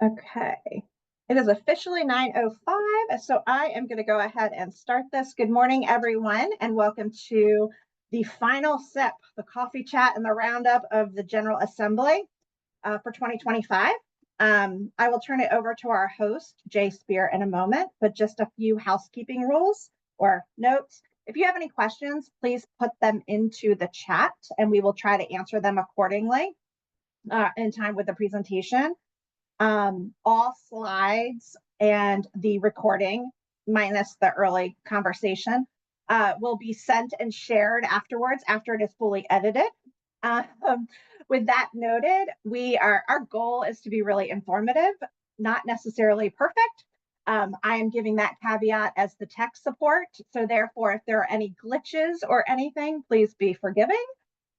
Okay. It is officially 9:05, so I am going to go ahead and start this. Good morning, everyone, and welcome to the final sip, the coffee chat and the roundup of the General Assembly for 2025. I will turn it over to our host, Jay Spear, in a moment, but just a few housekeeping rules or notes. If you have any questions, please put them into the chat, and we will try to answer them accordingly in time with the presentation. All slides and the recording, minus the early conversation, will be sent and shared afterwards after it is fully edited. With that noted, our goal is to be really informative, not necessarily perfect. I am giving that caveat as the tech support. So therefore, if there are any glitches or anything, please be forgiving.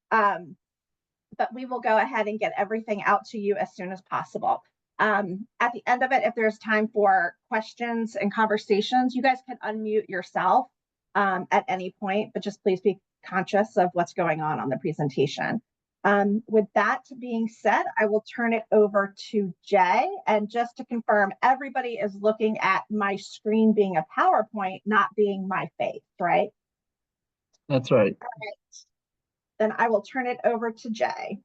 But we will go ahead and get everything out to you as soon as possible. At the end of it, if there's time for questions and conversations, you guys can unmute yourself at any point, but just please be conscious of what's going on the presentation. With that being said, I will turn it over to Jay. And just to confirm, everybody is looking at my screen being a PowerPoint, not being my face, right? That's right. All right. Then I will turn it over to Jay.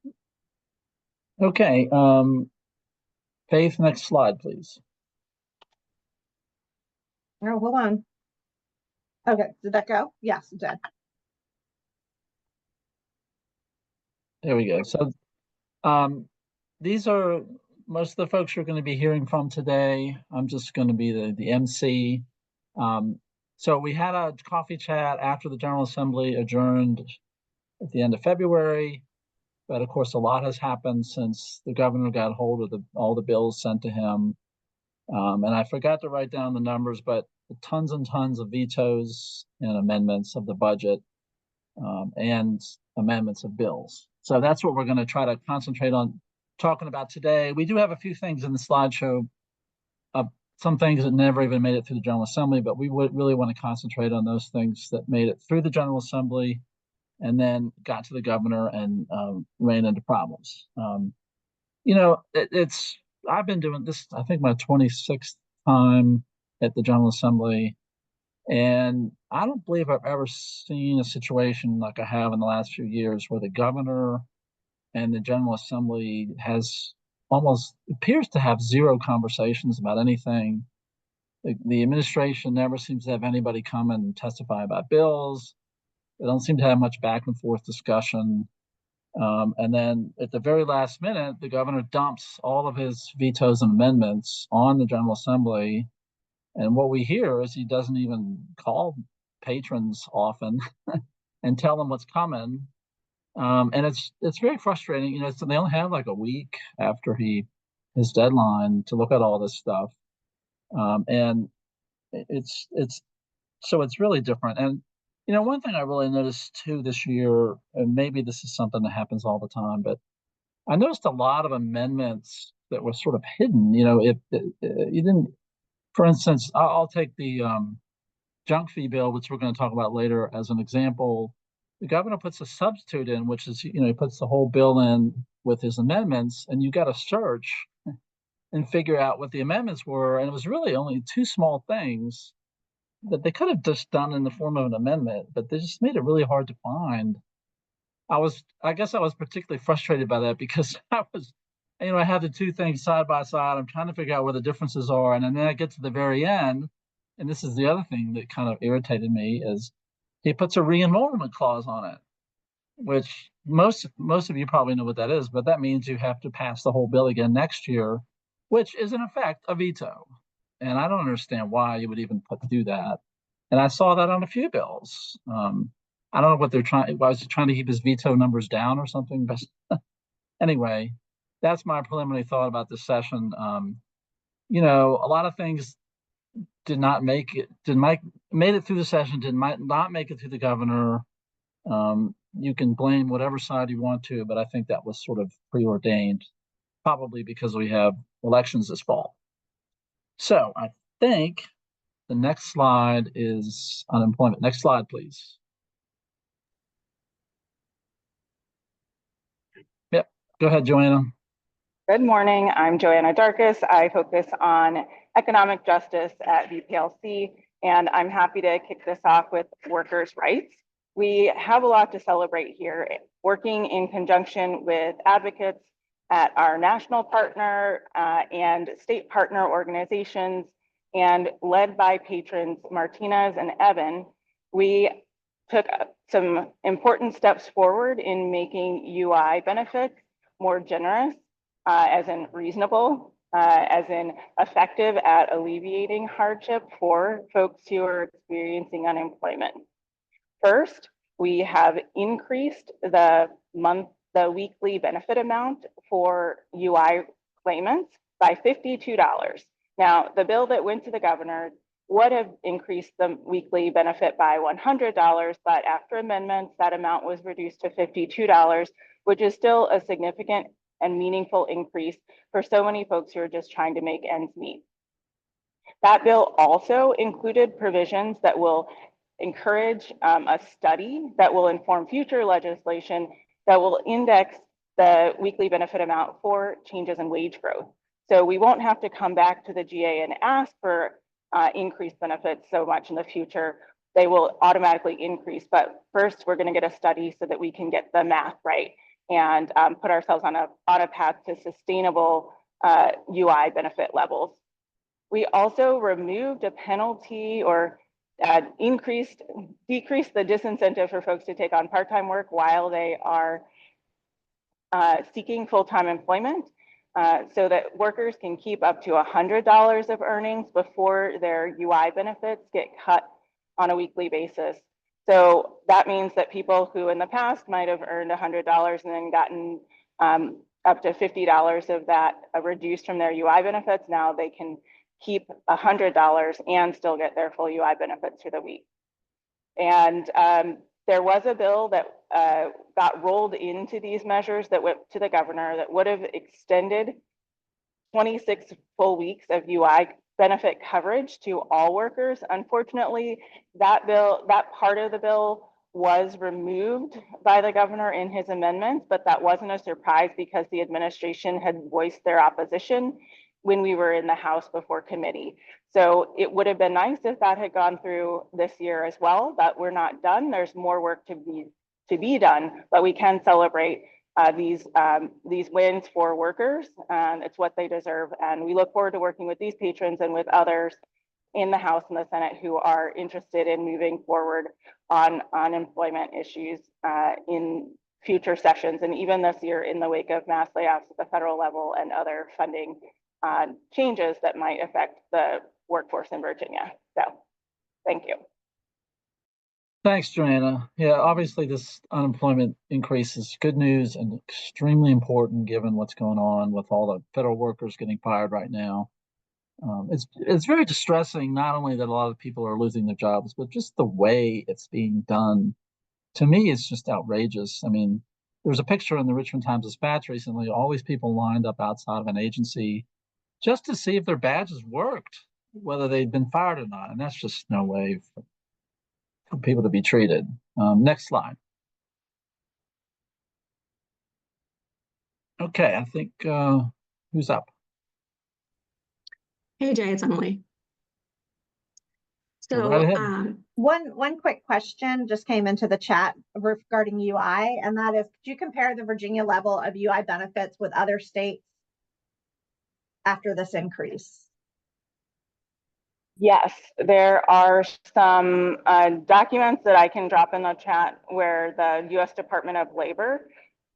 Okay. Faith, next slide, please. Oh, hold on. Okay, did that go? Yes, it did. There we go. So these are most of the folks you're going to be hearing from today. I'm just going to be the MC. So we had a coffee chat after the General Assembly adjourned at the end of February. But of course, a lot has happened since the governor got hold of all the bills sent to him. And I forgot to write down the numbers, but tons and tons of vetoes and amendments of the budget and amendments of bills. So that's what we're going to try to concentrate on talking about today. We do have a few things in the slideshow, some things that never even made it through the General Assembly, but we would really want to concentrate on those things that made it through the General Assembly and then got to the governor and ran into problems. I've been doing this, I think, my 26th time at the General Assembly, and I don't believe I've ever seen a situation like I have in the last few years where the governor and the General Assembly appears to have zero conversations about anything. The administration never seems to have anybody come and testify about bills. They don't seem to have much back and forth discussion. And then at the very last minute, the governor dumps all of his vetoes and amendments on the General Assembly. And what we hear is he doesn't even call patrons often and tell them what's coming. And it's very frustrating. They only have like a week after his deadline to look at all this stuff. And it's really different. And one thing I really noticed too this year, and maybe this is something that happens all the time, but I noticed a lot of amendments that were sort of hidden. If you didn't, for instance, I'll take the junk fee bill, which we're going to talk about later, as an example. The governor puts a substitute in, which is, he puts the whole bill in with his amendments, and you got to search and figure out what the amendments were. And it was really only two small things that they could have just done in the form of an amendment, but they just made it really hard to find. I guess I was particularly frustrated by that because I had the two things side by side. I'm trying to figure out where the differences are. And then I get to the very end, and this is the other thing that kind of irritated me, is he puts a re-enrollment clause on it, which most of you probably know what that is, but that means you have to pass the whole bill again next year, which is in effect a veto. And I don't understand why you would even do that. And I saw that on a few bills. I don't know what they're trying. Was he trying to keep his veto numbers down or something? But anyway, that's my preliminary thought about this session. A lot of things did not make it. Made it through the session. Might not make it through the governor. You can blame whatever side you want to, but I think that was sort of preordained, probably because we have elections this fall. So I think the next slide is unemployment. Next slide, please. Yep, go ahead, Joanna. Good morning. I'm Joanna Darkus. I focus on economic justice at VPLC, and I'm happy to kick this off with workers' rights. We have a lot to celebrate here, working in conjunction with advocates at our national partner and state partner organizations, and led by patrons Martinez and Evan. We took some important steps forward in making UI benefits more generous, as in reasonable, as in effective at alleviating hardship for folks who are experiencing unemployment. First, we have increased the weekly benefit amount for UI claimants by $52. Now, the bill that went to the governor would have increased the weekly benefit by $100, but after amendments, that amount was reduced to $52, which is still a significant and meaningful increase for so many folks who are just trying to make ends meet. That bill also included provisions that will encourage a study that will inform future legislation that will index the weekly benefit amount for changes in wage growth. So we won't have to come back to the GA and ask for increased benefits so much in the future. They will automatically increase, but first we're going to get a study so that we can get the math right and put ourselves on a path to sustainable UI benefit levels. We also removed a penalty or decreased the disincentive for folks to take on part-time work while they are seeking full-time employment, so that workers can keep up to $100 of earnings before their UI benefits get cut on a weekly basis. So that means that people who in the past might have earned $100 and then gotten up to $50 of that reduced from their UI benefits, now they can keep $100 and still get their full UI benefits for the week. And there was a bill that got rolled into these measures that went to the governor that would have extended 26 full weeks of UI benefit coverage to all workers. Unfortunately, that part of the bill was removed by the governor in his amendments, but that wasn't a surprise because the administration had voiced their opposition when we were in the House before committee. So it would have been nice if that had gone through this year as well, but we're not done. There's more work to be done, but we can celebrate these wins for workers, and it's what they deserve. And we look forward to working with these patrons and with others in the House and the Senate who are interested in moving forward on employment issues in future sessions, and even this year in the wake of mass layoffs at the federal level and other funding changes that might affect the workforce in Virginia. So thank you. Thanks, Joanna. Yeah, obviously this unemployment increase is good news and extremely important given what's going on with all the federal workers getting fired right now. It's very distressing, not only that a lot of people are losing their jobs, but just the way it's being done. To me, it's just outrageous. I mean, there was a picture in the Richmond Times-Dispatch recently, all these people lined up outside of an agency just to see if their badges worked, whether they'd been fired or not. And that's just no way for people to be treated. Next slide. Okay, I think who's up? Hey Jay, it's Emily. So right one quick question just came into the chat regarding UI, and that is, could you compare the Virginia level of UI benefits with other states after this increase? Yes, there are some documents that I can drop in the chat where the U.S. Department of Labor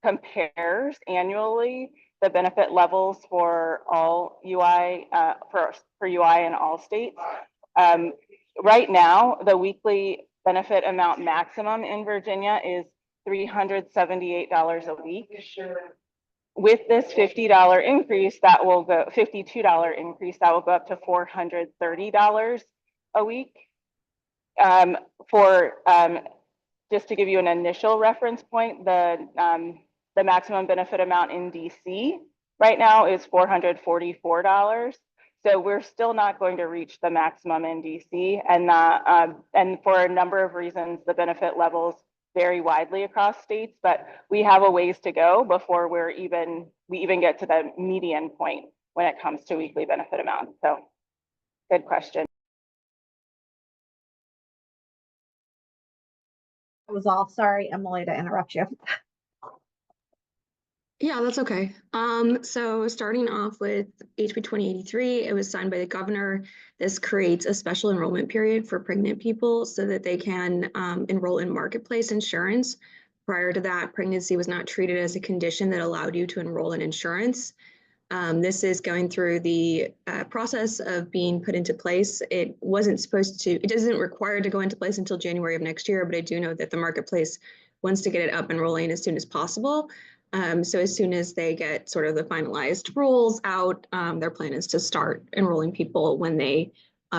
compares annually the benefit levels for all UI, for UI in all states. Right now, the weekly benefit amount maximum in Virginia is $378 a week. With this $50 increase, that will go $52 increase, that will go up to $430 a week. Just to give you an initial reference point, the maximum benefit amount in DC right now is $444. So we're still not going to reach the maximum in DC, and for a number of reasons, the benefit levels vary widely across states, but we have a ways to go before we we even get to the median point when it comes to weekly benefit amount. So good question. It was all, sorry, Emily, to interrupt you. Yeah, that's okay. So starting off with HB 2083, it was signed by the governor. This creates a special enrollment period for pregnant people so that they can enroll in marketplace insurance. Prior to that, pregnancy was not treated as a condition that allowed you to enroll in insurance. This is going through the process of being put into place. It doesn't require to go into place until January of next year, but I do know that the marketplace wants to get it up and rolling as soon as possible. So as soon as they get sort of the finalized rules out, their plan is to start enrolling people when they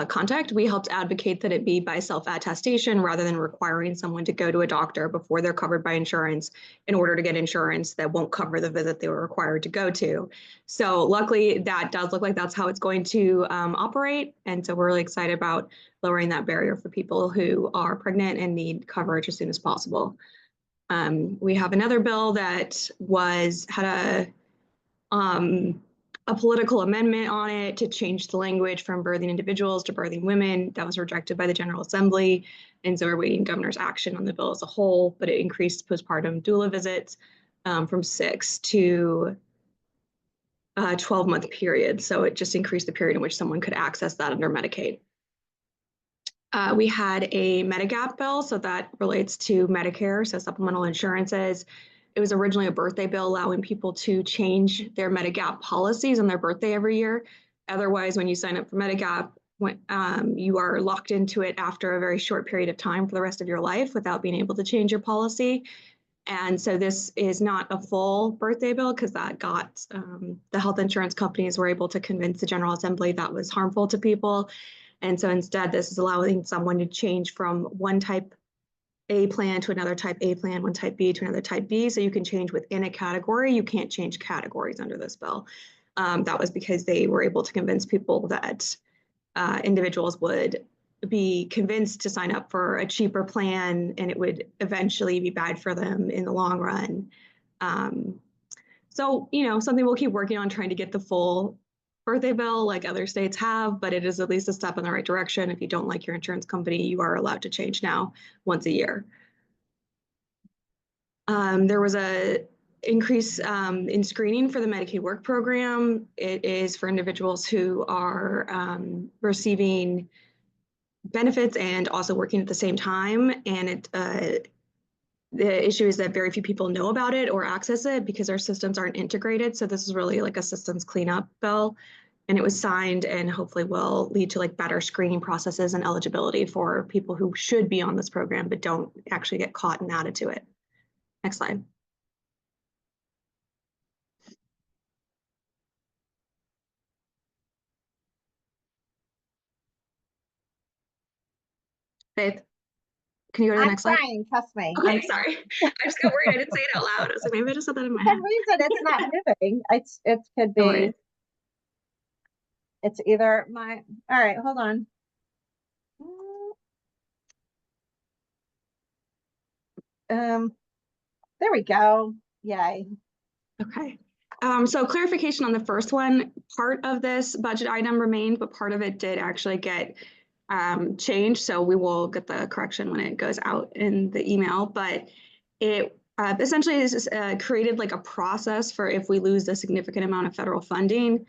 contact. We helped advocate that it be by self-attestation rather than requiring someone to go to a doctor before they're covered by insurance in order to get insurance that won't cover the visit they were required to go to. So luckily, that does look like that's how it's going to operate. And so we're really excited about lowering that barrier for people who are pregnant and need coverage as soon as possible. We have another bill that had a political amendment on it to change the language from birthing individuals to birthing women. That was rejected by the General Assembly. And so we're waiting governor's action on the bill as a whole, but it increased postpartum doula visits from 6 to 12-month period. So it just increased the period in which someone could access that under Medicaid. We had a Medigap bill, so that relates to Medicare, so supplemental insurances. It was originally a birthday bill allowing people to change their Medigap policies on their birthday every year. Otherwise, when you sign up for Medigap, you are locked into it after a very short period of time for the rest of your life without being able to change your policy. And so this is not a full birthday bill because that got the health insurance companies were able to convince the General Assembly that was harmful to people. And so instead, this is allowing someone to change from one type A plan to another type A plan, one type B to another type B. So you can change within a category. You can't change categories under this bill. That was because they were able to convince people that individuals would be convinced to sign up for a cheaper plan and it would eventually be bad for them in the long run. So, something we'll keep working on, trying to get the full birthday bill like other states have, but it is at least a step in the right direction. If you don't like your insurance company, you are allowed to change now once a year. There was a increase in screening for the Medicaid work program. It is for individuals who are receiving benefits and also working at the same time. And the issue is that very few people know about it or access it because our systems aren't integrated. So this is really like a systems cleanup bill. And it was signed and hopefully will lead to like better screening processes and eligibility for people who should be on this program but don't actually get caught and added to it. Next slide. Faith, can you go to the next slide? I'm trying, trust me. Okay, sorry. I just got worried. I didn't say it out loud. I was like, maybe I just said that in my For head. some reason, it's not moving. It could No be. worries. It's either all right, hold on. There we go. Yay. Okay. So clarification on the first one, part of this budget item remained, but part of it did actually get changed. So we will get the correction when it goes out in the email, but it essentially is created like a process for if we lose a significant amount of federal funding.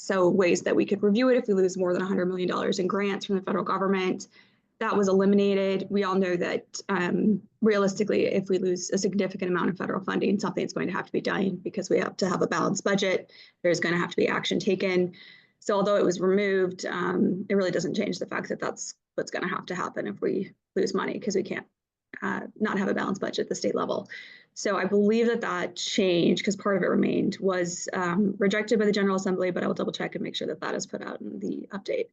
So ways that we could review it if we lose more than $100 million in grants from the federal government. That was eliminated. We all know that realistically, if we lose a significant amount of federal funding, something's going to have to be done because we have to have a balanced budget. There's going to have to be action taken. So although it was removed, it really doesn't change the fact that that's what's going to have to happen if we lose money because we can't not have a balanced budget at the state level. So I believe that change, because part of it remained, was rejected by the General Assembly, but I will double check and make sure that is put out in the update.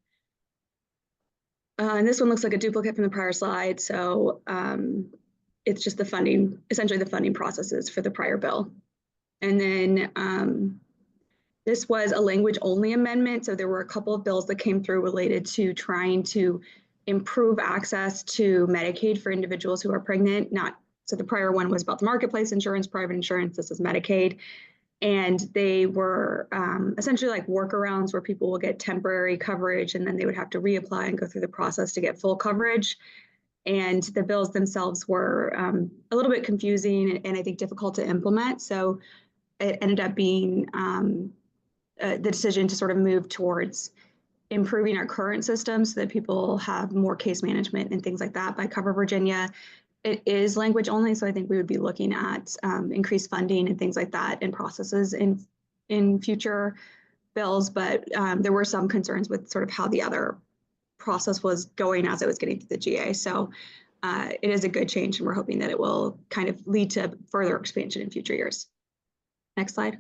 And this one looks like a duplicate from the prior slide. So it's just the funding, essentially the funding processes for the prior bill. And then this was a language only amendment. So there were a couple of bills that came through related to trying to improve access to Medicaid for individuals who are pregnant. So the prior one was about the marketplace insurance, private insurance. This is Medicaid. And they were essentially like workarounds where people will get temporary coverage and then they would have to reapply and go through the process to get full coverage. And the bills themselves were a little bit confusing and I think difficult to implement. So it ended up being the decision to sort of move towards improving our current system so that people have more case management and things like that by Cover Virginia. It is language only, so I think we would be looking at increased funding and things like that and processes in future bills. But there were some concerns with sort of how the other process was going as it was getting to the GA. So it is a good change, and we're hoping that it will kind of lead to further expansion in future years. Next slide.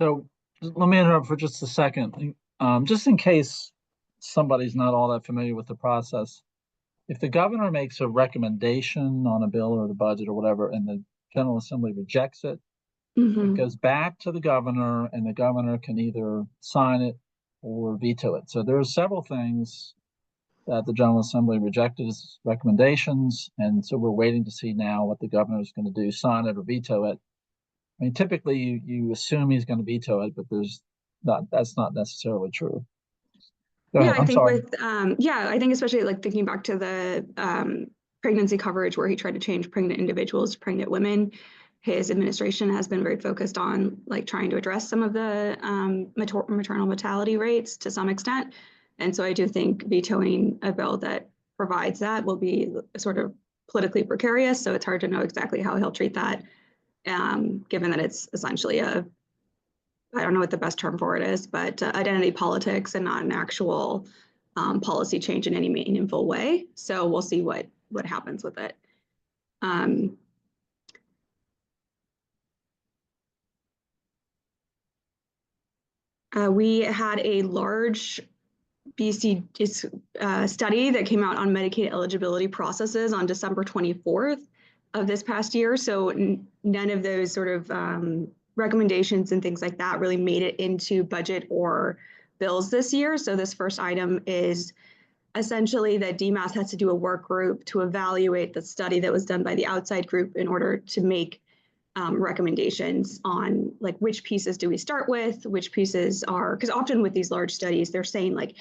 So let me interrupt for just a second. Just in case somebody's not all that familiar with the process, if the governor makes a recommendation on a bill or the budget or whatever, and the General Assembly rejects it, it goes back to the governor, and the governor can either sign it or veto it. So there are several things that the General Assembly rejected as recommendations, and so we're waiting to see now what the governor is going to do, sign it or veto it. I mean, typically you assume he's going to veto it, but that's not necessarily true. Go ahead. I'm sorry. I think especially like thinking back to the pregnancy coverage where he tried to change pregnant individuals to pregnant women. His administration has been very focused on like trying to address some of the maternal mortality rates to some extent. And so I do think vetoing a bill that provides that will be sort of politically precarious. So it's hard to know exactly how he'll treat that, given that it's essentially I don't know what the best term for it is, but identity politics and not an actual policy change in any meaningful way. So we'll see what happens with it. We had a large BC study that came out on Medicaid eligibility processes on December 24th of this past year. So none of those sort of recommendations and things like that really made it into budget or bills this year. So this first item is essentially that DMAS has to do a work group to evaluate the study that was done by the outside group in order to make recommendations on like which pieces do we start with, which pieces are, because often with these large studies, they're saying like,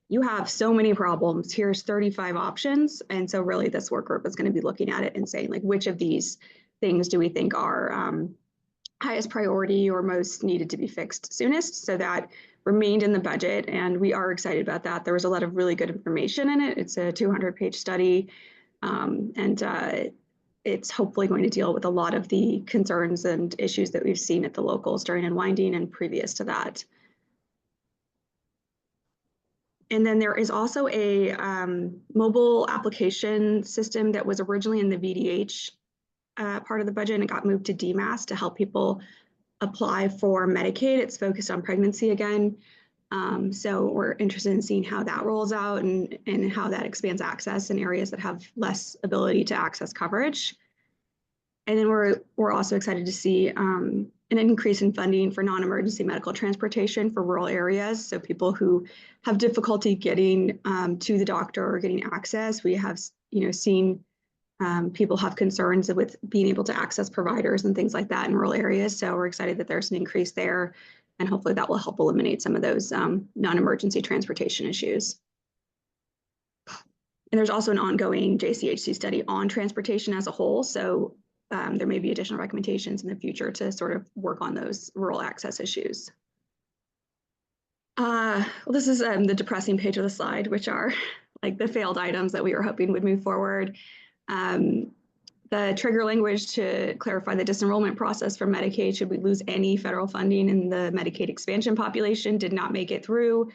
you have so many problems, here's 35 options. And so really this work group is going to be looking at it and saying like, which of these things do we think are highest priority or most needed to be fixed soonest? So that remained in the budget, and we are excited about that. There was a lot of really good information in it. It's a 200-page study, and it's hopefully going to deal with a lot of the concerns and issues that we've seen at the locals during unwinding and previous to that. And then there is also a mobile application system that was originally in the VDH part of the budget, and it got moved to DMAS to help people apply for Medicaid. It's focused on pregnancy again. So we're interested in seeing how that rolls out and how that expands access in areas that have less ability to access coverage. And then we're also excited to see an increase in funding for non-emergency medical transportation for rural areas. So people who have difficulty getting to the doctor or getting access. We have seen people have concerns with being able to access providers and things like that in rural areas. So we're excited that there's an increase there, and hopefully that will help eliminate some of those non-emergency transportation issues. And there's also an ongoing JCHC study on transportation as a whole. So there may be additional recommendations in the future to sort of work on those rural access issues. Well, this is the depressing page of the slide, which are like the failed items that we were hoping would move forward. The trigger language to clarify the disenrollment process for Medicaid, should we lose any federal funding in the Medicaid expansion population, did not make it through.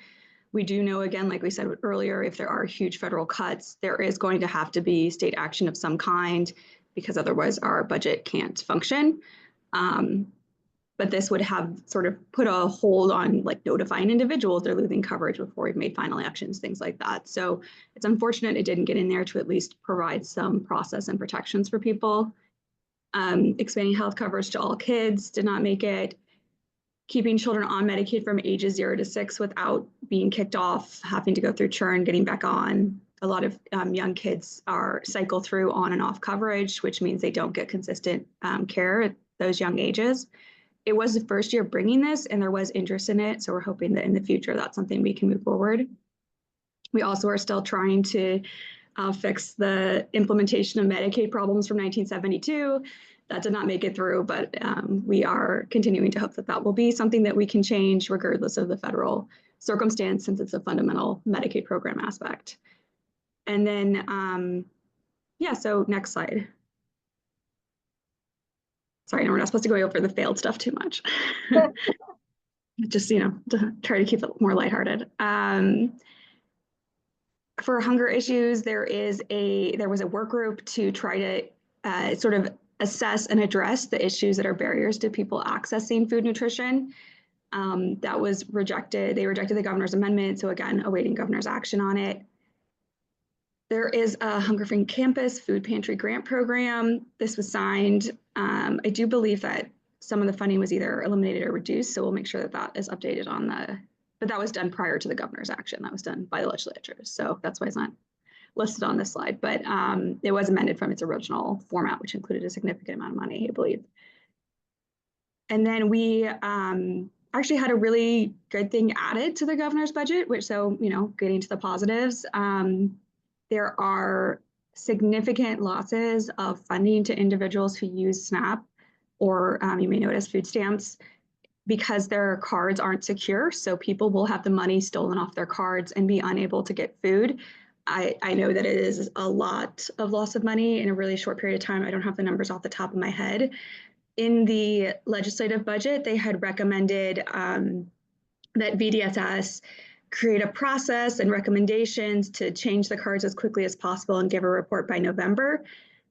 We do know, again, like we said earlier, if there are huge federal cuts, there is going to have to be state action of some kind, because otherwise our budget can't function. But this would have sort of put a hold on like notifying individuals they're losing coverage before we've made final actions, things like that. So it's unfortunate it didn't get in there to at least provide some process and protections for people. Expanding health coverage to all kids did not make it. Keeping children on Medicaid from ages 0 to 6 without being kicked off, having to go through churn, getting back on. A lot of young kids cycle through on and off coverage, which means they don't get consistent care at those young ages. it was the first year bringing this and there was interest in it. So we're hoping that in the future, that's something we can move forward. We also are still trying to fix the implementation of Medicaid problems from 1972. That did not make it through, but we are continuing to hope that that will be something that we can change regardless of the federal circumstance, since it's a fundamental Medicaid program aspect. And then, yeah, so next slide. Sorry, no, we're not supposed to go over the failed stuff too much. Just, to try to keep it more lighthearted. For hunger issues, there was a work group to try to sort of assess and address the issues that are barriers to people accessing food nutrition. That was rejected. They rejected the governor's amendment. So again, awaiting governor's action on it. There is a Hunger Free Campus Food Pantry Grant Program. This was signed. I do believe that some of the funding was either eliminated or reduced. So we'll make sure that that is updated on but that was done prior to the governor's action. That was done by the legislatures. So that's why it's not listed on this slide, but it was amended from its original format, which included a significant amount of money, I believe. And then we actually had a really good thing added to the governor's budget, which, so, getting to the positives, there are significant losses of funding to individuals who use SNAP, or you may notice food stamps, because their cards aren't secure. So people will have the money stolen off their cards and be unable to get food. I know that it is a lot of loss of money in a really short period of time. I don't have the numbers off the top of my head. In the legislative budget, they had recommended that VDSS create a process and recommendations to change the cards as quickly as possible and give a report by November.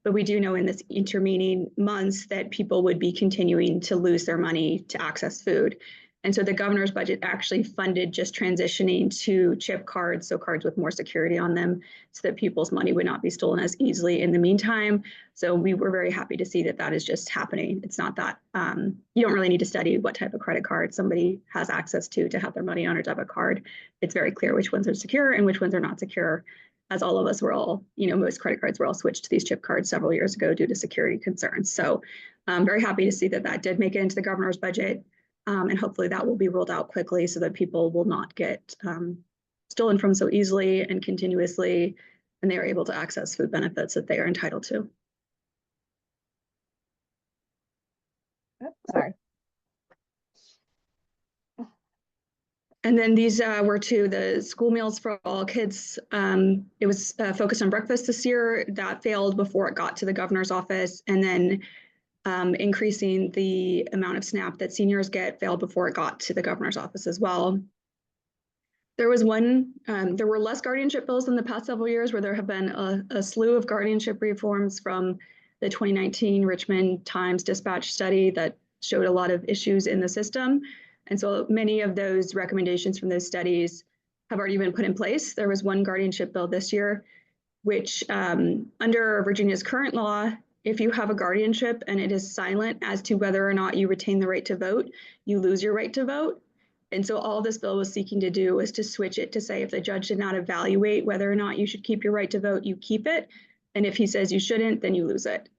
But we do know in this intervening months that people would be continuing to lose their money to access food. And so the governor's budget actually funded just transitioning to chip cards, so cards with more security on them, so that people's money would not be stolen as easily in the meantime. So we were very happy to see that that is just happening. It's not that you don't really need to study what type of credit card somebody has access to have their money on a debit card. It's very clear which ones are secure and which ones are not secure. As all of us were all, most credit cards were all switched to these chip cards several years ago due to security concerns. So I'm very happy to see that that did make it into the governor's budget. And hopefully that will be rolled out quickly so that people will not get stolen from so easily and continuously, and they are able to access food benefits that they are entitled to. Oh, sorry. And then these were the school meals for all kids. It was focused on breakfast this year. That failed before it got to the governor's office. And then increasing the amount of SNAP that seniors get failed before it got to the governor's office as well. There were less guardianship bills in the past several years, where there have been a slew of guardianship reforms from the 2019 Richmond Times Dispatch study that showed a lot of issues in the system. And so many of those recommendations from those studies have already been put in place. There was one guardianship bill this year, which under Virginia's current law, if you have a guardianship and it is silent as to whether or not you retain the right to vote, you lose your right to vote. And so all this bill was seeking to do was to switch it to say, if the judge did not evaluate whether or not you should keep your right to vote, you keep it. And if he says you shouldn't, then you lose it.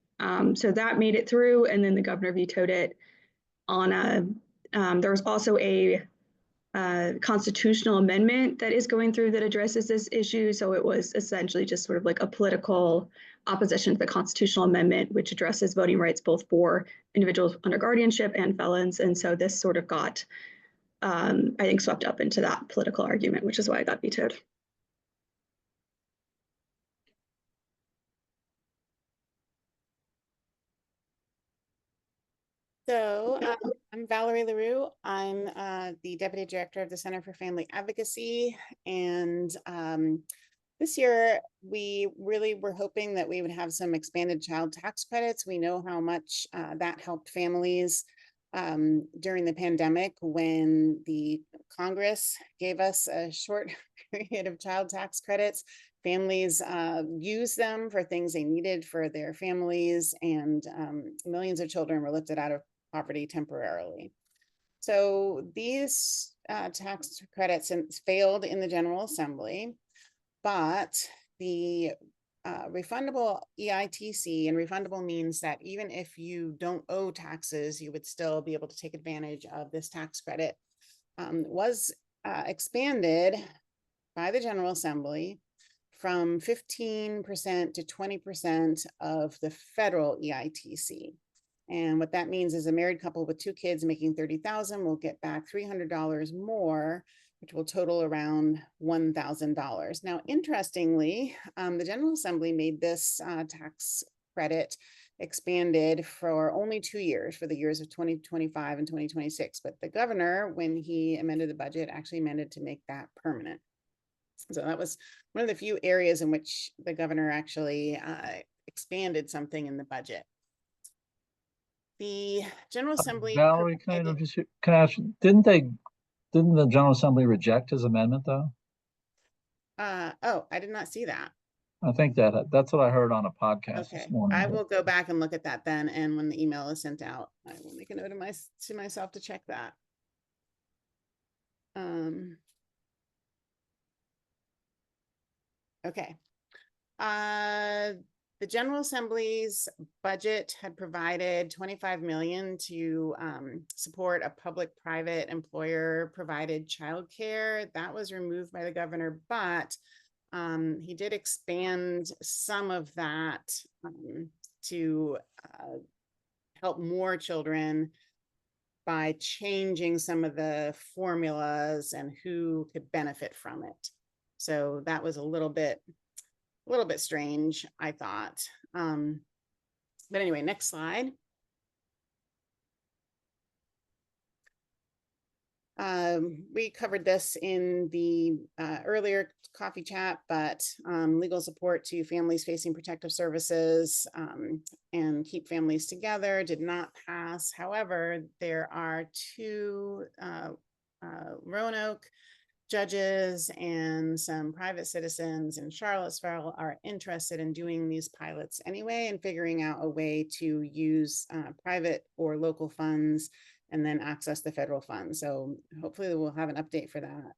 So that made it through, and then the governor vetoed it on there was also a constitutional amendment that is going through that addresses this issue. So it was essentially just sort of like a political opposition to the constitutional amendment, which addresses voting rights both for individuals under guardianship and felons. And so this sort of got, I think, swept up into that political argument, which is why it got vetoed. So I'm Valerie LaRue. I'm the Deputy Director of the Center for Family Advocacy. And this year, we really were hoping that we would have some expanded child tax credits. We know how much that helped families during the pandemic, when the Congress gave us a short period of child tax credits. Families used them for things they needed for their families, and millions of children were lifted out of poverty temporarily. So these tax credits failed in the General Assembly, but the refundable EITC, and refundable means that even if you don't owe taxes, you would still be able to take advantage of this tax credit, was expanded by the General Assembly from 15% to 20% of the federal EITC. And what that means is a married couple with 2 kids making $30,000 will get back $300 more, which will total around $1,000. Now, interestingly, the General Assembly made this tax credit expanded for only 2 years, for the years of 2025 and 2026. But the governor, when he amended the budget, actually amended to make that permanent. So that was one of the few areas in which the governor actually expanded something in the budget. The General Assembly. Valerie, can I ask, didn't the General Assembly reject his amendment though? Oh, I did not see that. I think that's what I heard on a podcast this morning. I will go back and look at that then, and when the email is sent out, I will make a note of myself to check that. Okay. The General Assembly's budget had provided $25 million to support a public-private employer-provided childcare. That was removed by the governor, but he did expand some of that to help more children by changing some of the formulas and who could benefit from it. So that was a little bit strange, I thought. But anyway, next slide. We covered this in the earlier coffee chat, but legal support to families facing protective services and keep families together did not pass. However, there are 2 Roanoke judges and some private citizens in Charlottesville are interested in doing these pilots anyway and figuring out a way to use private or local funds and then access the federal funds. So hopefully we'll have an update for that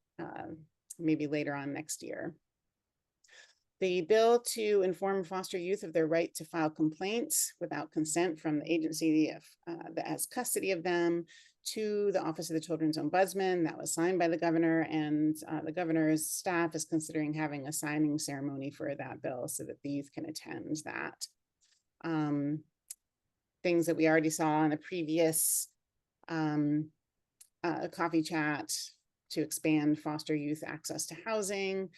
maybe later on next year. The bill to inform foster youth of their right to file complaints without consent from the agency that has custody of them to the Office of the Children's Ombudsman. That was signed by the governor, and the governor's staff is considering having a signing ceremony for that bill so that the youth can attend that. Things that we already saw in the previous coffee chat to expand foster youth access to housing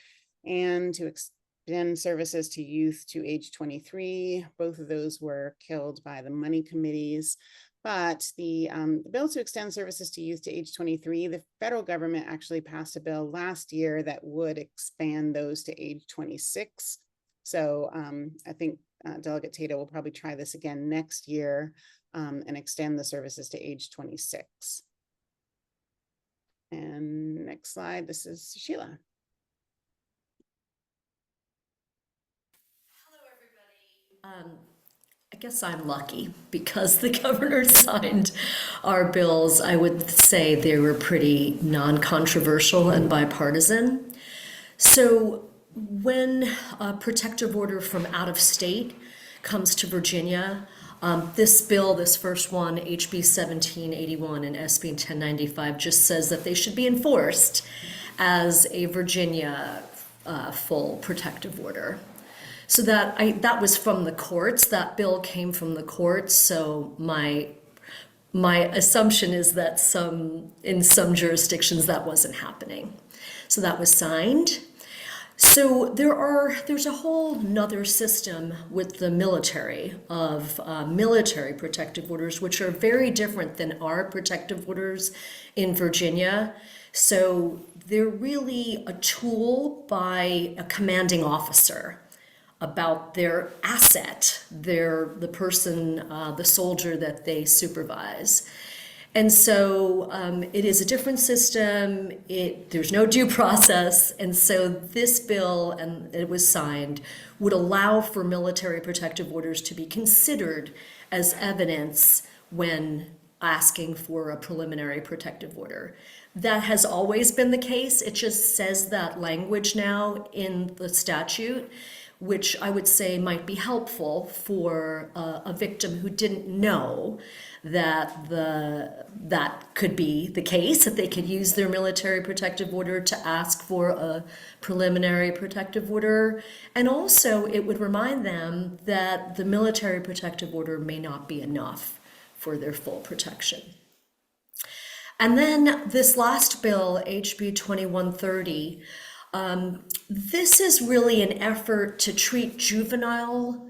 and to extend services to youth to age 23. Both of those were killed by the money committees. But the bill to extend services to youth to age 23, the federal government actually passed a bill last year that would expand those to age 26. So I think Delegate Tato will probably try this again next year and extend the services to age 26. And next slide, this is Sheila. Hello, everybody. I guess I'm lucky because the governor signed our bills. I would say they were pretty non-controversial and bipartisan. So when a protective order from out of state comes to Virginia, this bill, this first one, HB 1781 and SB 1095, just says that they should be enforced as a Virginia full protective order. So that was from the courts. That bill came from the courts. So my assumption is that in some jurisdictions that wasn't happening. So that was signed. So there's a whole nother system with the military of military protective orders, which are very different than our protective orders in Virginia. So they're really a tool by a commanding officer about their asset, the person, the soldier that they supervise. And so it is a different system, there's no due process, and so this bill, and it was signed, would allow for military protective orders to be considered as evidence when asking for a preliminary protective order. That has always been the case. It just says that language now in the statute. which I would say might be helpful for a victim who didn't know that that could be the case, that they could use their military protective order to ask for a preliminary protective order. And also it would remind them that the military protective order may not be enough for their full protection. And then this last bill, HB 2130, this is really an effort to treat juvenile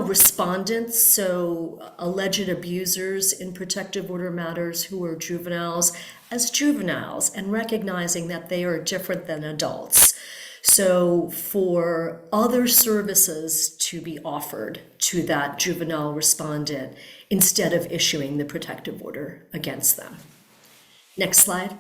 respondents, so alleged abusers in protective order matters who are juveniles, as juveniles, and recognizing that they are different than adults. So for other services to be offered to that juvenile respondent instead of issuing the protective order against them. Next slide.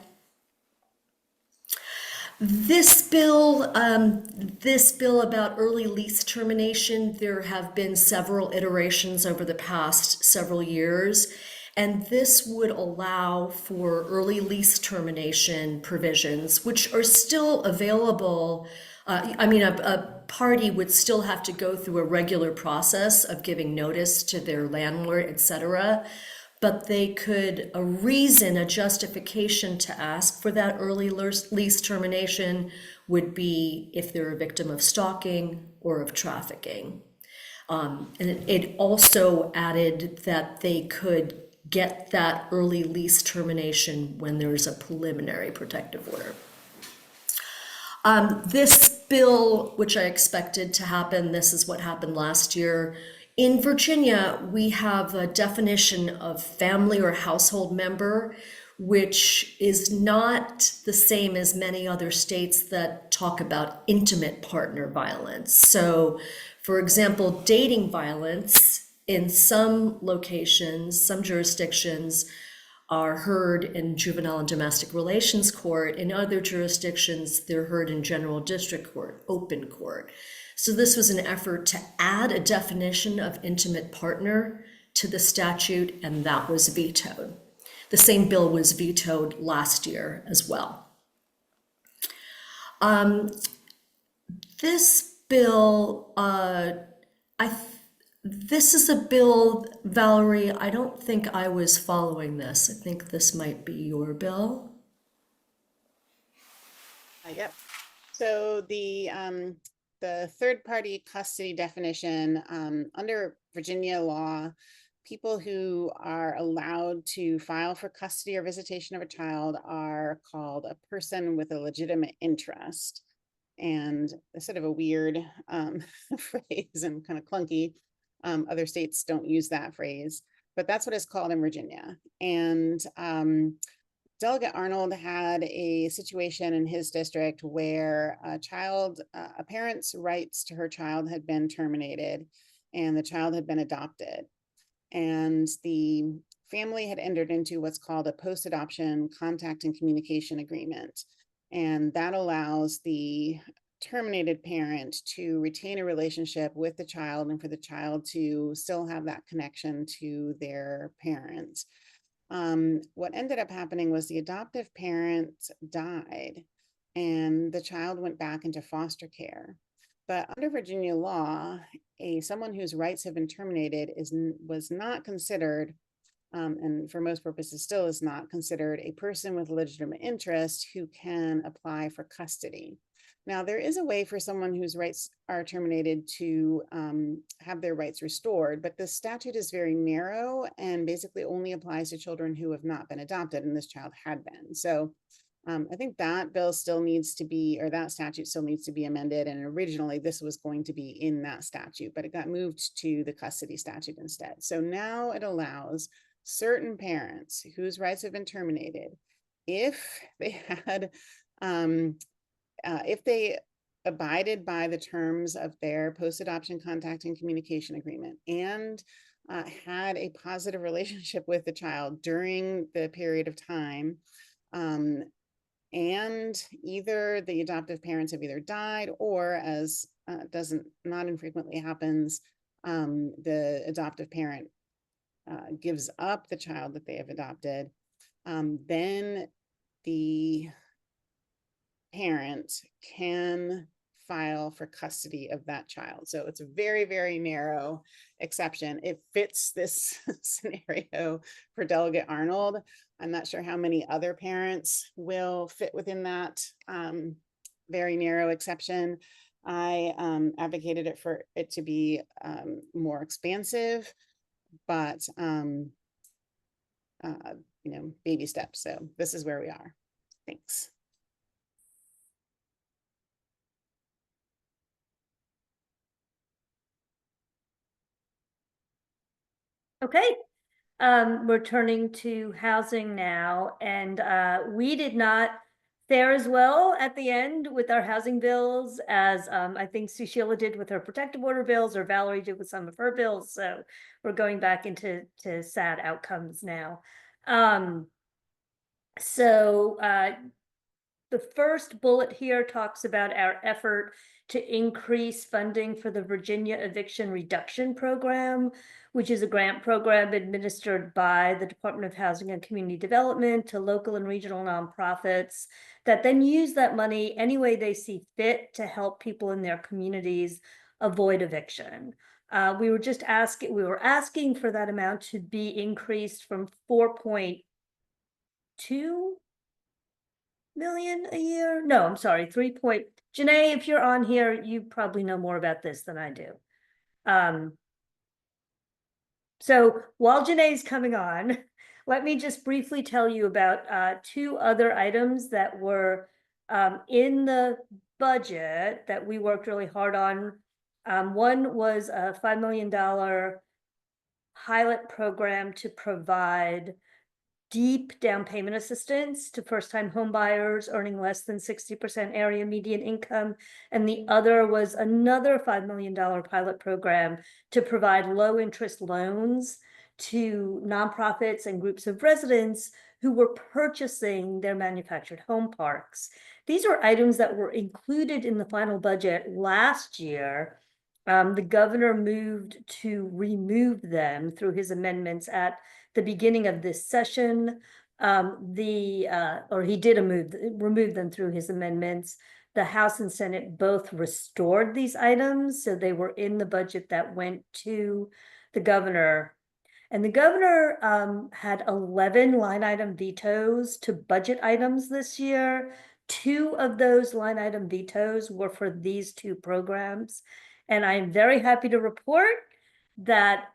This bill about early lease termination, there have been several iterations over the past several years, and this would allow for early lease termination provisions, which are still available. A party would still have to go through a regular process of giving notice to their landlord, etc., but they could a justification to ask for that early lease termination would be if they're a victim of stalking or of trafficking. And it also added that they could get that early lease termination when there's a preliminary protective order. This bill, which I expected to happen, this is what happened last year. In Virginia, we have a definition of family or household member, which is not the same as many other states that talk about intimate partner violence. So, for example, dating violence in some locations, some jurisdictions, are heard in juvenile and domestic relations court. In other jurisdictions, they're heard in general district court, open court. So this was an effort to add a definition of intimate partner to the statute, and that was vetoed. The same bill was vetoed last year as well. This bill, this is a bill, Valerie, I don't think I was following this. I think this might be your bill. Yep. So the third-party custody definition, under Virginia law, people who are allowed to file for custody or visitation of a child are called a person with a legitimate interest. And it's sort of a weird phrase and kind of clunky. Other states don't use that phrase, but that's what it's called in Virginia. And Delegate Arnold had a situation in his district where a parent's rights to her child had been terminated and the child had been adopted. And the family had entered into what's called a post-adoption contact and communication agreement. And that allows the terminated parent to retain a relationship with the child and for the child to still have that connection to their parent. What ended up happening was the adoptive parent died and the child went back into foster care. But under Virginia law, someone whose rights have been terminated was not considered, and for most purposes still is not considered, a person with legitimate interest who can apply for custody. Now, there is a way for someone whose rights are terminated to have their rights restored, but the statute is very narrow and basically only applies to children who have not been adopted, and this child had been. So I think that bill still needs to be, or that statute still needs to be amended. And originally this was going to be in that statute, but it got moved to the custody statute instead. So now it allows certain parents whose rights have been terminated, if they had, if they abided by the terms of their post-adoption contact and communication agreement and had a positive relationship with the child during the period of time, and either the adoptive parents have either died or, as not infrequently happens, the adoptive parent gives up the child that they have adopted, then the parent can file for custody of that child. So it's a very, very narrow exception. It fits this scenario for Delegate Arnold. I'm not sure how many other parents will fit within that very narrow exception. I advocated for it to be more expansive, but you know, baby steps. So this is where we are. Thanks. Okay, we're turning to housing now, and we did not fare as well at the end with our housing bills as I think Sushila did with her protective order bills, or Valerie did with some of her bills. So we're going back into sad outcomes now. The first bullet here talks about our effort to increase funding for the Virginia Eviction Reduction Program, which is a grant program administered by the Department of Housing and Community Development to local and regional nonprofits that then use that money any way they see fit to help people in their communities avoid eviction. We were asking for that amount to be increased from 4.2 million a year. No, I'm sorry, 3 point. Janae, if you're on here, you probably know more about this than I do. So while Janae's coming on, let me just briefly tell you about two other items that were in the budget that we worked really hard on. One was a $5 million pilot program to provide deep down payment assistance to first-time home buyers earning less than 60% area median income. And the other was another $5 million pilot program to provide low interest loans to nonprofits and groups of residents who were purchasing their manufactured home parks. These are items that were included in the final budget last year. The governor moved to remove them through his amendments at the beginning of this session. Or he did remove them through his amendments. The House and Senate both restored these items, so they were in the budget that went to the governor. And the governor had 11 line item vetoes to budget items this year. 2 of those line item vetoes were for these 2 programs. And I'm very happy to report that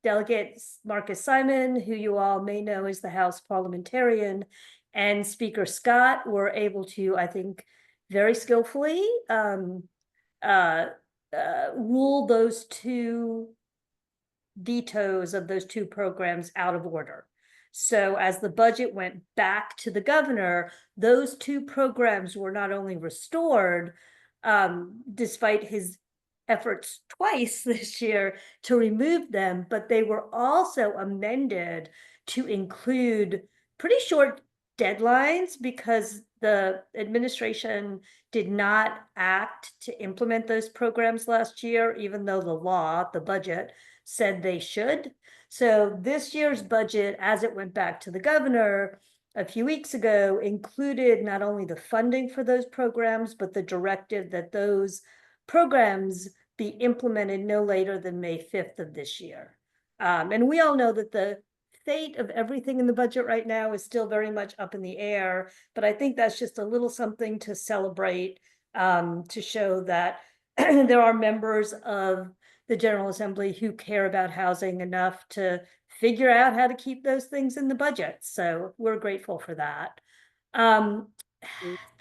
Delegate Marcus Simon, who you all may know as the House parliamentarian, and Speaker Scott were able to, I think, very skillfully rule those 2 vetoes of those 2 programs out of order. So as the budget went back to the governor, those 2 programs were not only restored, despite his efforts twice this year to remove them, but they were also amended to include pretty short deadlines because the administration did not act to implement those programs last year, even though the budget said they should. So this year's budget, as it went back to the governor a few weeks ago, included not only the funding for those programs, but the directive that those programs be implemented no later than May 5th of this year. And we all know that the fate of everything in the budget right now is still very much up in the air, but I think that's just a little something to celebrate, to show that there are members of the General Assembly who care about housing enough to figure out how to keep those things in the budget. So we're grateful for that.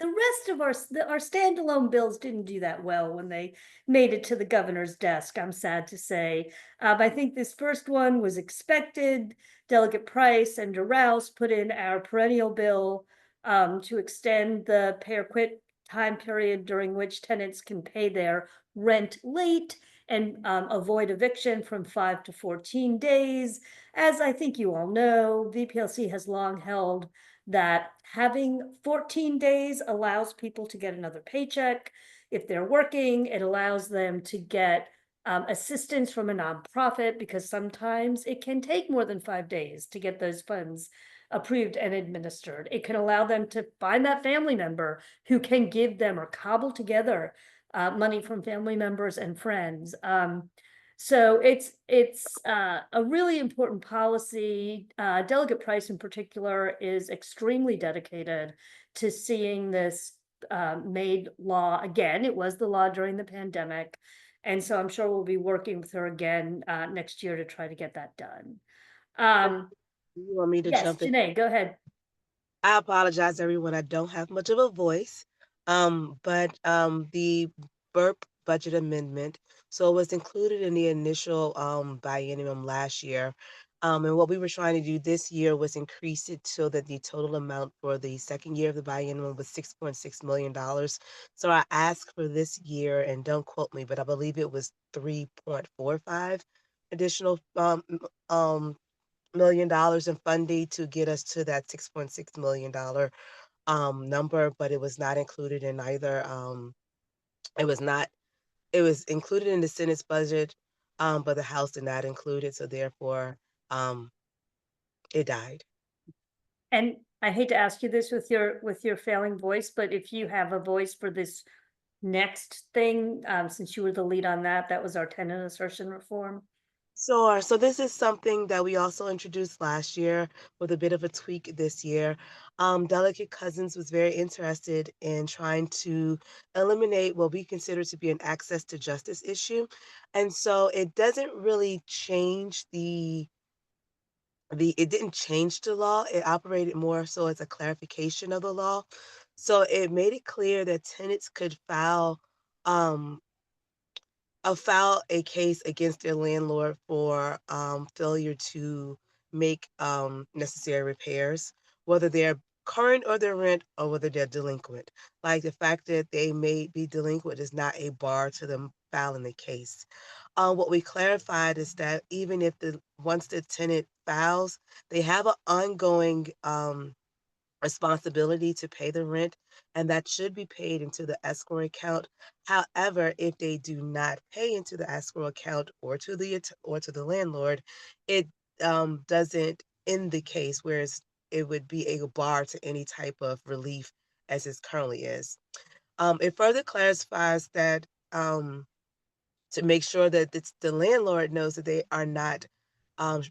The rest of our standalone bills didn't do that well when they made it to the governor's desk, I'm sad to say. I think this first one was expected. Delegate Price and DeRouse put in our perennial bill to extend the pay or quit time period during which tenants can pay their rent late and avoid eviction from 5 to 14 days. As I think you all know, VPLC has long held that having 14 days allows people to get another paycheck. If they're working, it allows them to get assistance from a nonprofit, because sometimes it can take more than 5 days to get those funds approved and administered. It can allow them to find that family member who can give them or cobble together money from family members and friends. So it's a really important policy. Delegate Price in particular is extremely dedicated to seeing this made law again. It was the law during the pandemic. And so I'm sure we'll be working with her again next year to try to get that done. You want me to Yes, jump in? Janae, go ahead. I apologize, everyone. I don't have much of a voice. But the burp budget amendment, so it was included in the initial biennium last year. And what we were trying to do this year was increase it so that the total amount for the second year of the biennium was $6.6 million. So I asked for this year, and don't quote me, but I believe it was 3.45 additional $1 million in funding to get us to that $6.6 million number, but it was not included in either. It was not. It was included in the Senate's budget, but the House did not include it, so therefore, it died. And I hate to ask you this with your failing voice, but if you have a voice for this next thing, since you were the lead on that, that was our tenant assertion reform. So this is something that we also introduced last year with a bit of a tweak this year. Delegate Cousins was very interested in trying to eliminate what we consider to be an access to justice issue. And so it doesn't really change it didn't change the law. It operated more so as a clarification of the law. So it made it clear that tenants could um file a case against their landlord for failure to make necessary repairs, whether they're current or their rent or whether they're delinquent. Like the fact that they may be delinquent is not a bar to them filing the case. What we clarified is that even if once the tenant files, they have an ongoing responsibility to pay the rent, and that should be paid into the escrow account. However, if they do not pay into the escrow account or to the landlord, it doesn't end the case, whereas it would be a bar to any type of relief as it currently is. It further clarifies that to make sure that the landlord knows that they are not,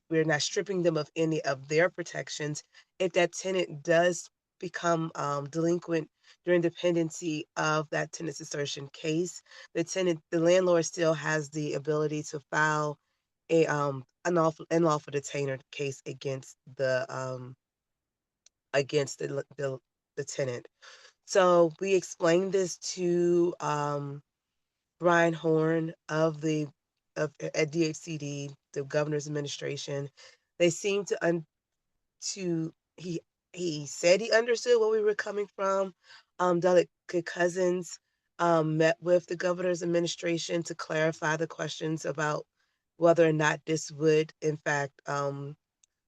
we're not stripping them of any of their protections. If that tenant does become delinquent during dependency of that tenant's assertion case, the landlord still has the ability to file a unlawful detainer case against the tenant. So we explained this to Brian Horn at DHCD, the governor's administration. They seemed to he said he understood where we were coming from. Delegate Cousins met with the governor's administration to clarify the questions about whether or not this would, in fact,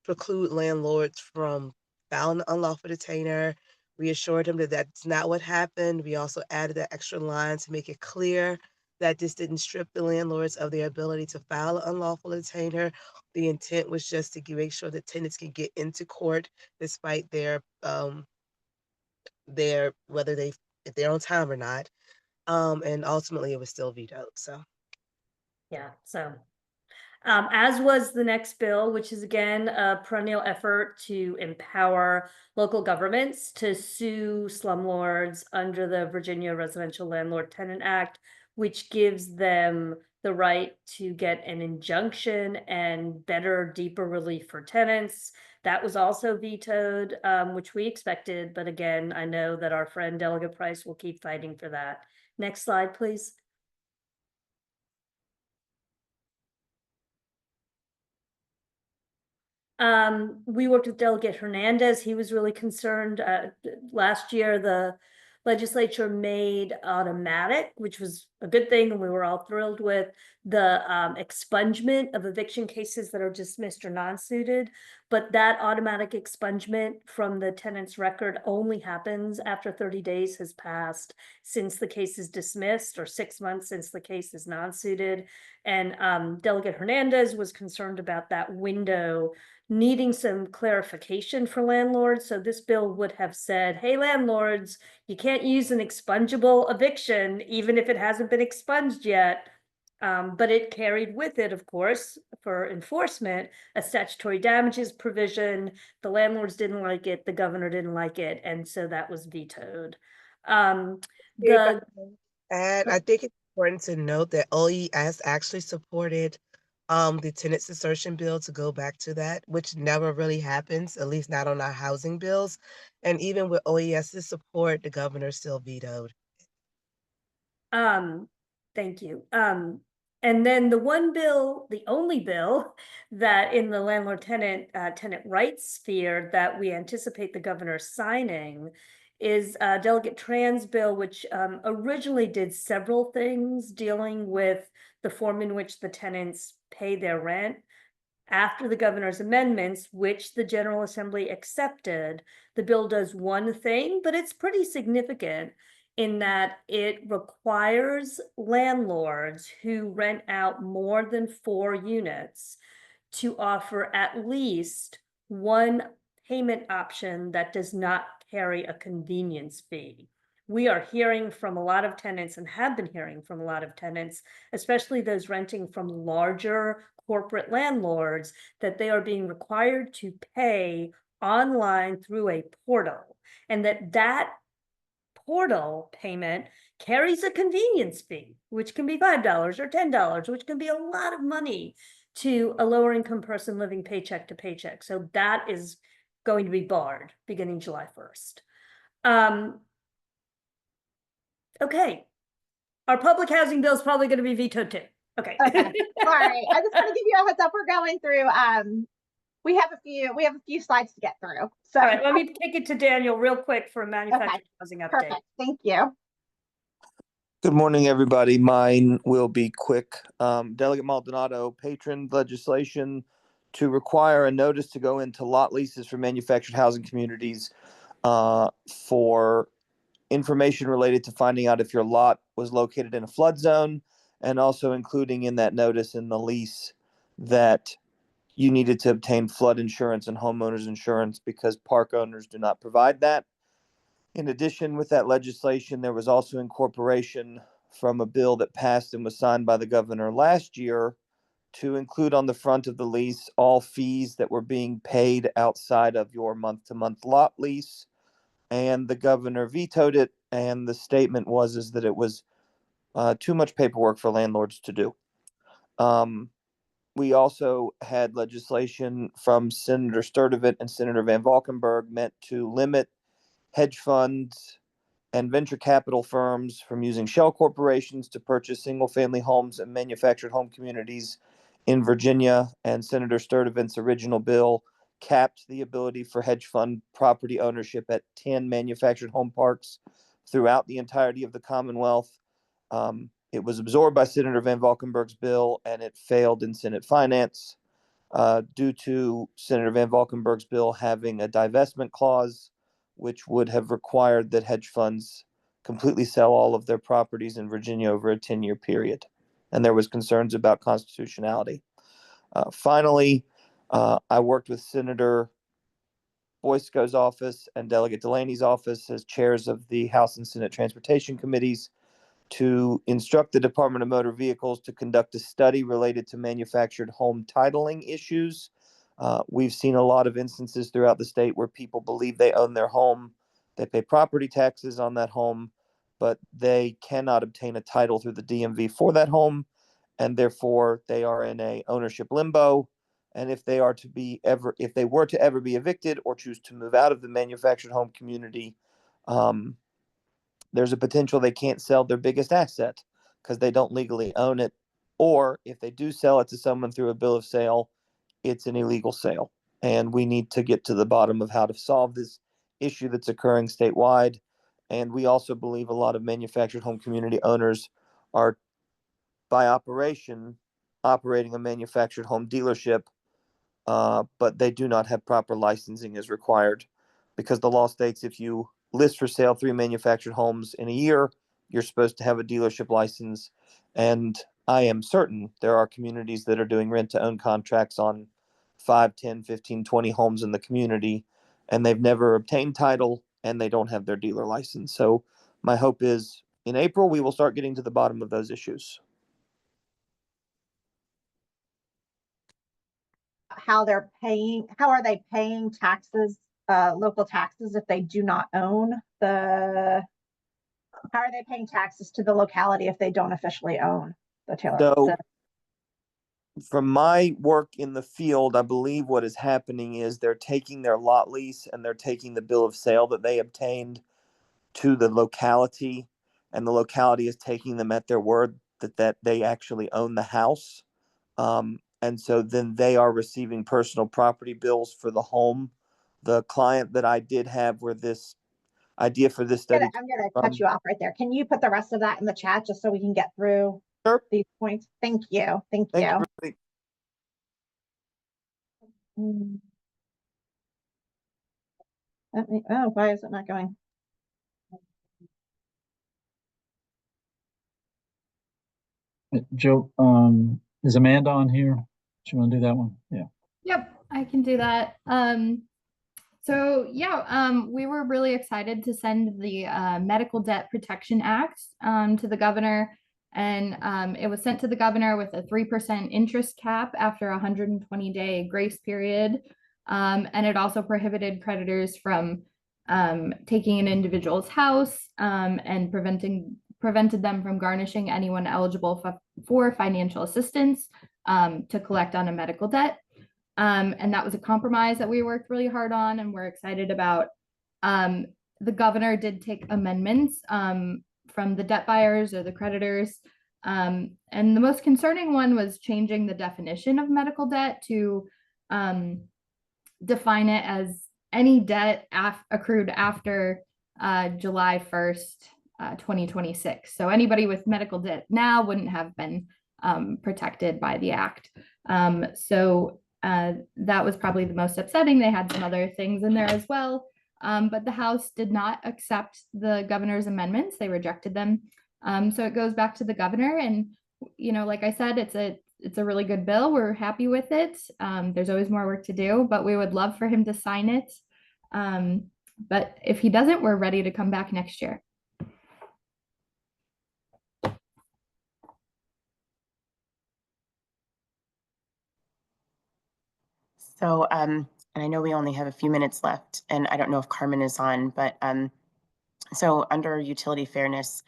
preclude landlords from filing an unlawful detainer. We assured him that that's not what happened. We also added that extra line to make it clear that this didn't strip the landlords of their ability to file an unlawful detainer. The intent was just to make sure that tenants can get into court despite whether if they're on time or not. And ultimately it was still vetoed. So Yeah, so as was the next bill, which is again a perennial effort to empower local governments to sue slumlords under the Virginia Residential Landlord Tenant Act, which gives them the right to get an injunction and better, deeper relief for tenants. That was also vetoed, which we expected. But again, I know that our friend Delegate Price will keep fighting for that. Next slide, please. We worked with Delegate Hernandez. He was really concerned. Last year, the legislature made automatic, which was a good thing, and we were all thrilled with the expungement of eviction cases that are dismissed or non-suited. But but that automatic expungement from the tenant's record only happens after 30 days has passed since the case is dismissed, or 6 months since the case is non-suited. And Delegate Hernandez was concerned about that window needing some clarification for landlords. So this bill would have said, hey, landlords, you can't use an expungible eviction, even if it hasn't been expunged yet. But it carried with it, of course, for enforcement, a statutory damages provision. The landlords didn't like it, the governor didn't like it, and so that was vetoed. The And I think it's important to note that OES actually supported the tenants insertion bill, to go back to that, which never really happens, at least not on our housing bills. And even with OES's support, the governor still vetoed. Thank you. And then the one bill, the only bill that in the landlord tenant rights sphere that we anticipate the governor signing is Delegate Tran's bill, which originally did several things dealing with the form in which the tenants pay their rent. After the governor's amendments, which the General Assembly accepted, the bill does one thing, but it's pretty significant in that it requires landlords who rent out more than 4 units to offer at least one payment option that does not carry a convenience fee. We are hearing from a lot of tenants, and have been hearing from a lot of tenants, especially those renting from larger corporate landlords, that they are being required to pay online through a portal, and that portal payment carries a convenience fee, which can be $5 or $10, which can be a lot of money to a lower income person living paycheck to paycheck. So that is going to be barred beginning July 1st. Okay, our public housing bill is probably going to be vetoed too. Okay. Okay. Sorry, I just want to give you a heads up. We're going through. We have a few slides to get through. So All right, let me take it to Daniel real quick for a manufactured housing update. perfect. Thank you. Good morning, everybody. Mine will be quick. Delegate Maldonado patroned legislation to require a notice to go into lot leases for manufactured housing communities for information related to finding out if your lot was located in a flood zone, and also including in that notice in the lease that you needed to obtain flood insurance and homeowners insurance, because park owners do not provide that. In addition, with that legislation, there was also incorporation from a bill that passed and was signed by the governor last year to include on the front of the lease all fees that were being paid outside of your month-to-month lot lease. And the governor vetoed it, and the statement was that it was too much paperwork for landlords to do. We also had legislation from Senator Sturtevant and Senator Van Valkenburg meant to limit hedge funds and venture capital firms from using shell corporations to purchase single-family homes and manufactured home communities in Virginia. And Senator Sturtevant's original bill capped the ability for hedge fund property ownership at 10 manufactured home parks throughout the entirety of the Commonwealth. It was absorbed by Senator Van Valkenburg's bill, and it failed in Senate Finance due to Senator Van Valkenburg's bill having a divestment clause, which would have required that hedge funds completely sell all of their properties in Virginia over a 10-year period. And there was concerns about constitutionality. Finally, I worked with Senator Boysko's office and Delegate Delaney's office as chairs of the House and Senate Transportation Committees to instruct the Department of Motor Vehicles to conduct a study related to manufactured home titling issues. We've seen a lot of instances throughout the state where people believe they own their home, they pay property taxes on that home, but they cannot obtain a title through the DMV for that home, and therefore they are in a ownership limbo. And if they were to ever be evicted or choose to move out of the manufactured home community, there's a potential they can't sell their biggest asset because they don't legally own it. Or if they do sell it to someone through a bill of sale, it's an illegal sale. And we need to get to the bottom of how to solve this issue that's occurring statewide. And we also believe a lot of manufactured home community owners are, by operation, operating a manufactured home dealership but they do not have proper licensing as required because the law states if you list for sale 3 manufactured homes in a year, you're supposed to have a dealership license. And I am certain there are communities that are doing rent to own contracts on 5, 10, 15, 20 homes in the community, and they've never obtained title and they don't have their dealer license. So my hope is in April, we will start getting to the bottom of those issues. How are they paying taxes, local taxes if they do not own how are they paying taxes to the locality if they don't officially own the trailer? So from my work in the field, I believe what is happening is they're taking their lot lease and they're taking the bill of sale that they obtained to the locality, and the locality is taking them at their word that they actually own the house. And so then they are receiving personal property bills for the home. The client that I did have where this idea for this study. I'm gonna cut you off right there. Can you put the rest of that in the chat just so we can get through these points? Thank you. Thank you. Everybody. Oh, why is it not going? Joe, is Amanda on here? Do you want to do that one? Yeah. Yep, I can do that. So yeah, we were really excited to send the Medical Debt Protection Act to the governor, and it was sent to the governor with a 3% interest cap after a 120-day grace period, and it also prohibited creditors from taking an individual's house and prevented them from garnishing anyone eligible for financial assistance to collect on a medical debt. And that was a compromise that we worked really hard on and we're excited about. The governor did take amendments from the debt buyers or the creditors. And the most concerning one was changing the definition of medical debt to define it as any debt accrued after July 1st, 2026. So anybody with medical debt now wouldn't have been protected by the act. That was probably the most upsetting. They had some other things in there as well, but the House did not accept the governor's amendments. They rejected them. So it goes back to the governor, and like I said, it's a really good bill. We're happy with it. There's always more work to do, but we would love for him to sign it. But if he doesn't, we're ready to come back next year. So, and I know we only have a few minutes left, and I don't know if Carmen is on, but so under utility fairness,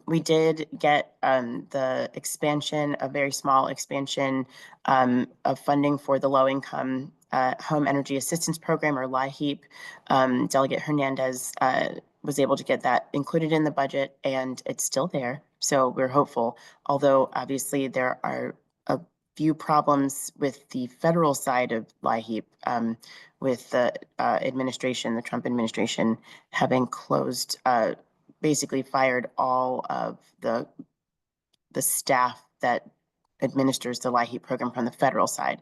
we did get the expansion, a very small expansion of funding for the low income home energy assistance program, or LIHEAP. Delegate Hernandez was able to get that included in the budget, and it's still there. So we're hopeful, although obviously there are a few problems with the federal side of LIHEAP, with the administration, the Trump administration, having closed, basically fired all of the staff that administers the LIHEAP program from the federal side.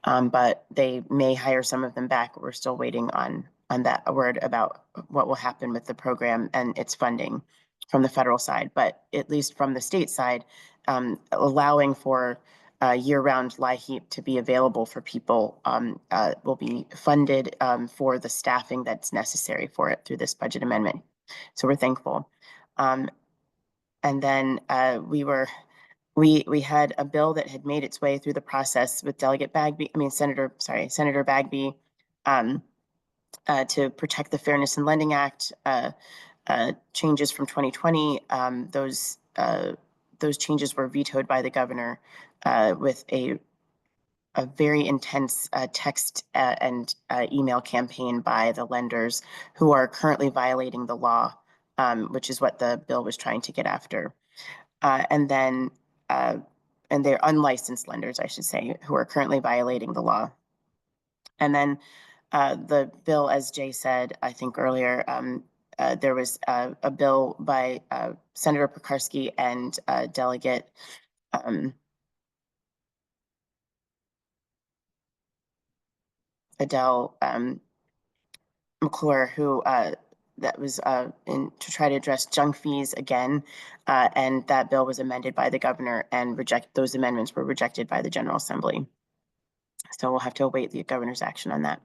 But they may hire some of them back. We're still waiting on that word about what will happen with the program and its funding from the federal side. But at least from the state side, allowing for year-round LIHEAP to be available for people will be funded for the staffing that's necessary for it through this budget amendment. So we're thankful. And then we had a bill that had made its way through the process with Senator Bagby, to protect the Fairness in Lending Act, changes from 2020. Those changes were vetoed by the governor with a very intense text and email campaign by the lenders who are currently violating the law, which is what the bill was trying to get after. And they're unlicensed lenders, I should say, who are currently violating the law. And then the bill, as Jay said, I think earlier, there was a bill by Senator Pekarsky and Delegate Adele McClure, who that was in to try to address junk fees again, and that bill was amended by the governor, and those amendments were rejected by the General Assembly. So we'll have to await the governor's action on that.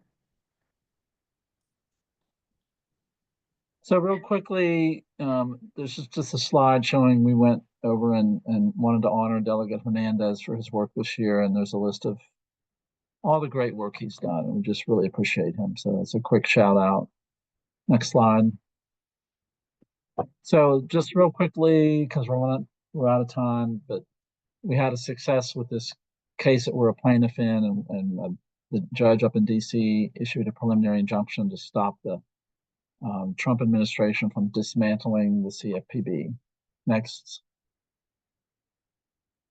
So real quickly, there's just a slide showing we went over and wanted to honor Delegate Hernandez for his work this year, and there's a list of all the great work he's done, and we just really appreciate him. So it's a quick shout out. Next slide. So just real quickly, because we're out of time, but we had a success with this case that we're a plaintiff in, and the judge up in DC issued a preliminary injunction to stop the Trump administration from dismantling the CFPB. Next.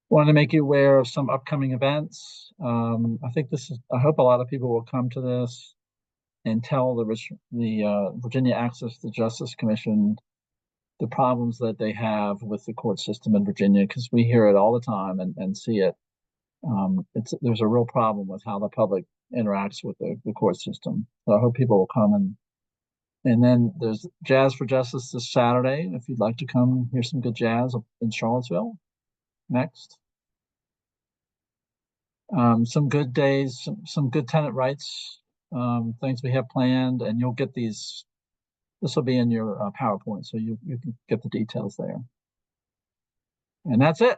Wanted to make you aware of some upcoming events. I hope a lot of people will come to this and tell the Virginia Access to Justice Commission the problems that they have with the court system in Virginia, because we hear it all the time and see it. There's a real problem with how the public interacts with the court system. So I hope people will come and then there's Jazz for Justice this Saturday. If you'd like to come hear some good jazz in Charlottesville. Next. Some good days, some good tenant rights things we have planned, and you'll get these. This will be in your PowerPoint, so you can get the details there. And that's it.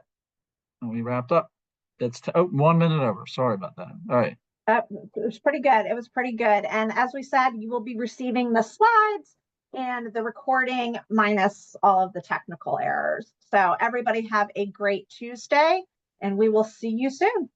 And we wrapped up. It's 1 minute over. Sorry about that. All right. It was pretty good. It was pretty good. And as we said, you will be receiving the slides and the recording minus all of the technical errors. So everybody have a great Tuesday, and we will see you soon.